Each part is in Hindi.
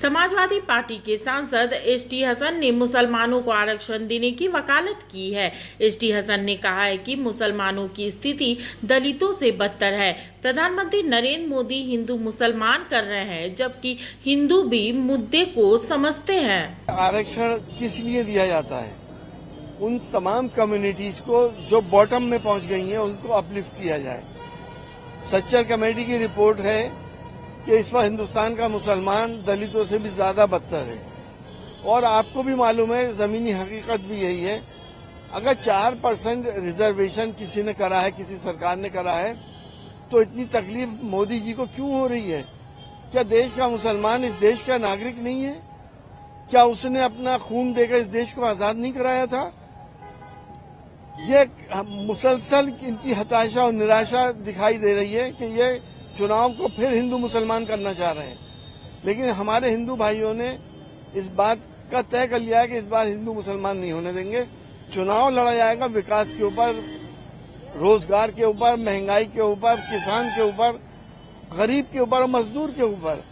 समाजवादी पार्टी के सांसद एसटी हसन ने मुसलमानों को आरक्षण देने की वकालत की है। एसटी हसन ने कहा है कि मुसलमानों की स्थिति दलितों से बदतर है। प्रधानमंत्री नरेंद्र मोदी हिंदू मुसलमान कर रहे हैं, जबकि हिंदू भी मुद्दे को समझते हैं। आरक्षण किस लिए दिया जाता है? उन तमाम कम्युनिटीज को जो बॉटम में पहुंच गई हैं, उनको अपलिफ्ट किया जाए। सच्चर कमेटी की रिपोर्ट है कि इस वक्त हिंदुस्तान का मुसलमान दलितों से भी ज्यादा बदतर है। और आपको भी मालूम है, जमीनी हकीकत भी यही है, अगर 4% रिजर्वेशन किसी ने करा है, किसी सरकार ने करा है, तो इतनी तकलीफ मोदी जी को क्यों हो रही है? क्या देश का मुसलमान इस देश का नागरिक नहीं है? क्या उसने अपना खून देकर इस देश को आजाद नहीं कराया था? ये मुसलसल इनकी हताशा और निराशा दिखाई दे रही है कि ये चुनाव को फिर हिंदू मुसलमान करना चाह रहे हैं। लेकिन हमारे हिंदू भाइयों ने इस बात का तय कर लिया है कि इस बार हिंदू मुसलमान नहीं होने देंगे। चुनाव लड़ा जाएगा विकास के ऊपर, रोजगार के ऊपर, महंगाई के ऊपर, किसान के ऊपर, गरीब के ऊपर और मजदूर के ऊपर।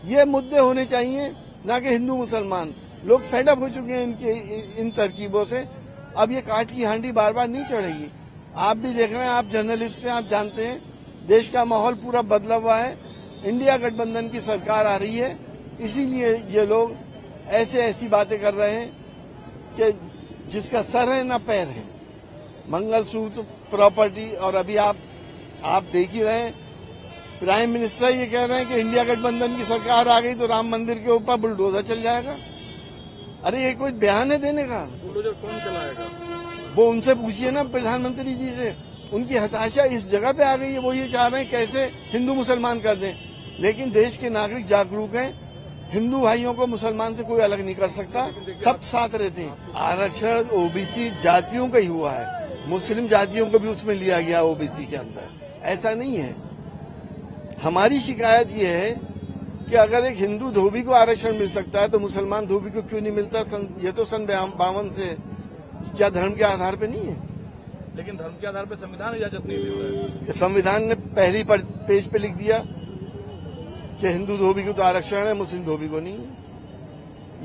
ये मुद्दे होने चाहिए, ना कि हिंदू मुसलमान। लोग फेडअप हो चुके हैं इनके इन तरकीबों से। अब ये काट की हांडी बार बार नहीं चढ़ेगी। आप भी देख रहे हैं, आप जर्नलिस्ट हैं, आप जानते हैं देश का माहौल पूरा बदला हुआ है। इंडिया गठबंधन की सरकार आ रही है, इसीलिए ये लोग ऐसी बातें कर रहे हैं कि जिसका सर है ना पैर है। मंगलसूत्र, प्रॉपर्टी, और अभी आप देख ही रहे हैं, प्राइम मिनिस्टर ये कह रहे हैं कि इंडिया गठबंधन की सरकार आ गई तो राम मंदिर के ऊपर बुलडोजर चल जाएगा। अरे ये कोई बयान है देने का? बुलडोजर कौन चलाएगा? वो उनसे पूछिए ना, प्रधानमंत्री जी से। उनकी हताशा इस जगह पे आ गई है, वो ये चाह रहे हैं कैसे हिंदू मुसलमान कर दें। लेकिन देश के नागरिक जागरूक हैं, हिंदू भाइयों को मुसलमान से कोई अलग नहीं कर सकता, सब साथ रहते हैं। आरक्षण ओबीसी जातियों का ही हुआ है, मुस्लिम जातियों को भी उसमें लिया गया ओबीसी के अंदर, ऐसा नहीं है। हमारी शिकायत ये है कि अगर एक हिंदू धोबी को आरक्षण मिल सकता है तो मुसलमान धोबी को क्यों नहीं मिलता? ये तो सन 52 से, क्या धर्म के आधार पे नहीं है? लेकिन धर्म के आधार पर संविधान इजाजत नहीं दे रहा है। संविधान ने पहली पेज पे लिख दिया कि हिंदू धोबी को तो आरक्षण है, मुस्लिम धोबी को नहीं।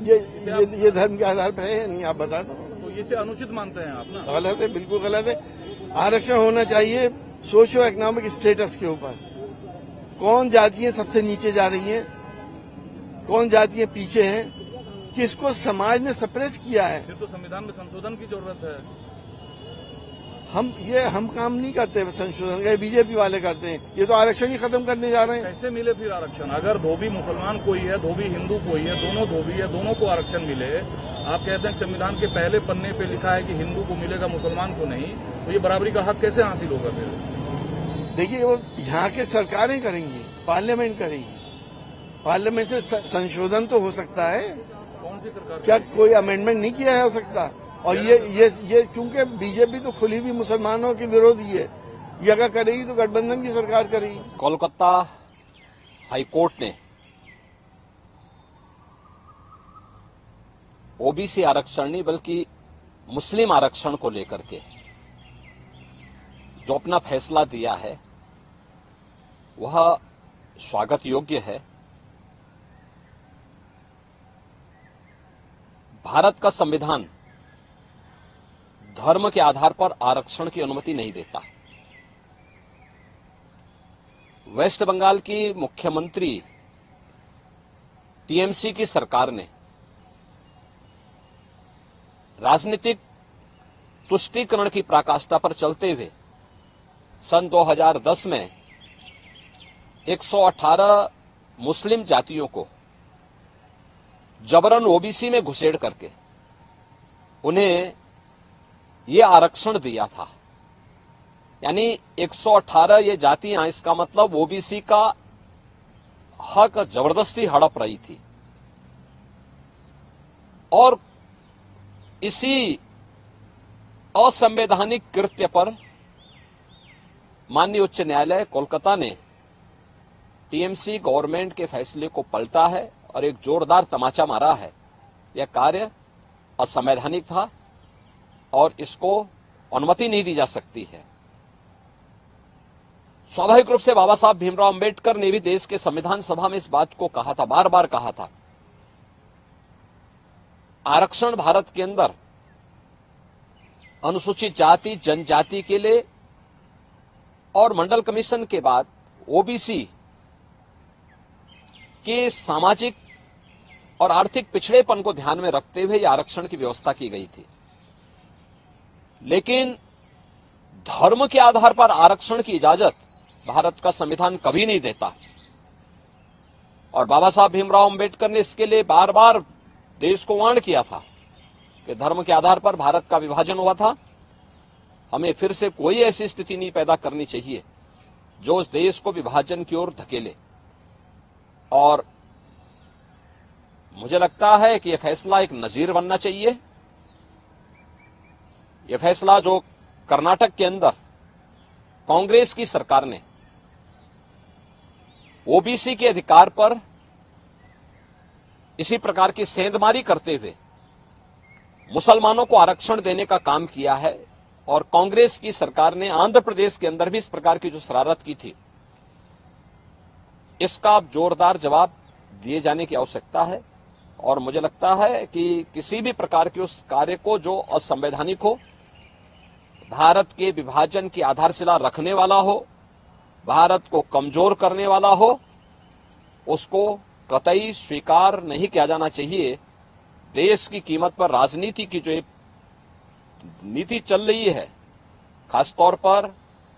ये धर्म के आधार पर है नहीं? आप बता दो। तो इसे अनुचित मानते हैं आप ना? गलत है, बिल्कुल गलत है। आरक्षण होना चाहिए सोशो इकोनॉमिक स्टेटस के ऊपर। कौन जातियां सबसे नीचे जा रही हैं, कौन जातियां पीछे हैं, किसको समाज ने सप्रेस किया है? फिर तो संविधान में संशोधन की जरूरत है। हम काम नहीं करते संशोधन का, बीजेपी वाले करते हैं। ये तो आरक्षण ही खत्म करने जा रहे हैं। कैसे मिले फिर आरक्षण? अगर धोबी मुसलमान कोई है, धोबी हिंदू कोई है, दोनों धोबी है, दोनों को आरक्षण मिले। आप कहते हैं संविधान के पहले पन्ने पे लिखा है कि हिंदू को मिलेगा, मुसलमान को नहीं, तो ये बराबरी का हक कैसे हासिल होगा फिर? देखिए, वो यहाँ के सरकारें करेंगी, पार्लियामेंट करेगी। पार्लियामेंट से संशोधन तो हो सकता है। कौन सी सरकार? क्या कोई अमेंडमेंट नहीं किया हो सकता? और ये क्योंकि बीजेपी तो खुली भी मुसलमानों के विरोधी है, ये अगर करेगी तो गठबंधन की सरकार करेगी। कोलकाता हाईकोर्ट ने ओबीसी आरक्षण नहीं बल्कि मुस्लिम आरक्षण को लेकर के जो अपना फैसला दिया है वह स्वागत योग्य है। भारत का संविधान धर्म के आधार पर आरक्षण की अनुमति नहीं देता। वेस्ट बंगाल की मुख्यमंत्री टीएमसी की सरकार ने राजनीतिक तुष्टीकरण की पराकाष्ठा पर चलते हुए सन 2010 में 118 मुस्लिम जातियों को जबरन ओबीसी में घुसेड़ करके उन्हें ये आरक्षण दिया था। यानी 118 ये जातियां, इसका मतलब ओबीसी का हक जबरदस्ती हड़प रही थी। और इसी असंवैधानिक कृत्य पर माननीय उच्च न्यायालय कोलकाता ने टीएमसी गवर्नमेंट के फैसले को पलटा है और एक जोरदार तमाचा मारा है। यह कार्य असंवैधानिक था और इसको अनुमति नहीं दी जा सकती है। स्वाभाविक रूप से बाबा साहब भीमराव अंबेडकर ने भी देश के संविधान सभा में इस बात को कहा था, बार बार कहा था आरक्षण भारत के अंदर अनुसूचित जाति जनजाति के लिए और मंडल कमीशन के बाद ओबीसी के सामाजिक और आर्थिक पिछड़ेपन को ध्यान में रखते हुए यह आरक्षण की व्यवस्था की गई थी। लेकिन धर्म के आधार पर आरक्षण की इजाजत भारत का संविधान कभी नहीं देता और बाबा साहब भीमराव अंबेडकर ने इसके लिए बार बार देश को वार्न किया था कि धर्म के आधार पर भारत का विभाजन हुआ था। हमें फिर से कोई ऐसी स्थिति नहीं पैदा करनी चाहिए जो इस देश को विभाजन की ओर धकेले। और मुझे लगता है कि यह फैसला एक नजीर बनना चाहिए। यह फैसला जो कर्नाटक के अंदर कांग्रेस की सरकार ने ओबीसी के अधिकार पर इसी प्रकार की सेंधमारी करते हुए मुसलमानों को आरक्षण देने का काम किया है और कांग्रेस की सरकार ने आंध्र प्रदेश के अंदर भी इस प्रकार की जो शरारत की थी, इसका जोरदार जवाब दिए जाने की आवश्यकता है। और मुझे लगता है कि किसी भी प्रकार के उस कार्य को जो असंवैधानिक हो, भारत के विभाजन की आधारशिला रखने वाला हो, भारत को कमजोर करने वाला हो, उसको कतई स्वीकार नहीं किया जाना चाहिए। देश की कीमत पर राजनीति की जो नीति चल रही है, खासतौर पर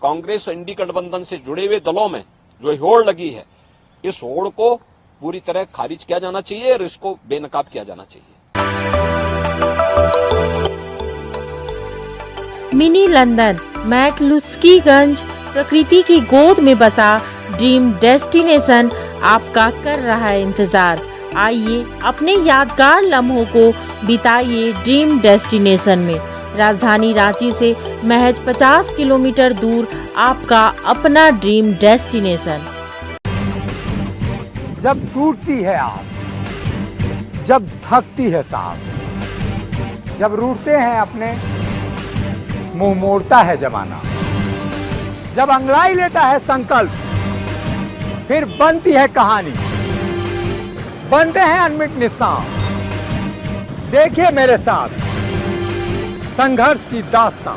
कांग्रेस और इंडी गठबंधन से जुड़े हुए दलों में जो होड़ लगी है, इस होड़ को पूरी तरह खारिज किया जाना चाहिए और इसको बेनकाब किया जाना चाहिए। मिनी लंदन मैक्लुस्कीगंज प्रकृति की गोद में बसा ड्रीम डेस्टिनेशन आपका कर रहा है इंतजार। आइए अपने यादगार लम्हों को बिताइए ड्रीम डेस्टिनेशन में। राजधानी रांची से महज 50 किलोमीटर दूर आपका अपना ड्रीम डेस्टिनेशन। जब टूटती है आस, जब थकती है सांस, जब रूठते हैं अपने, मुंह मोड़ता है जमाना, जब अंगड़ाई लेता है संकल्प, फिर बनती है कहानी, बनते हैं अनमिट निशान। देखिए मेरे साथ संघर्ष की दास्तां।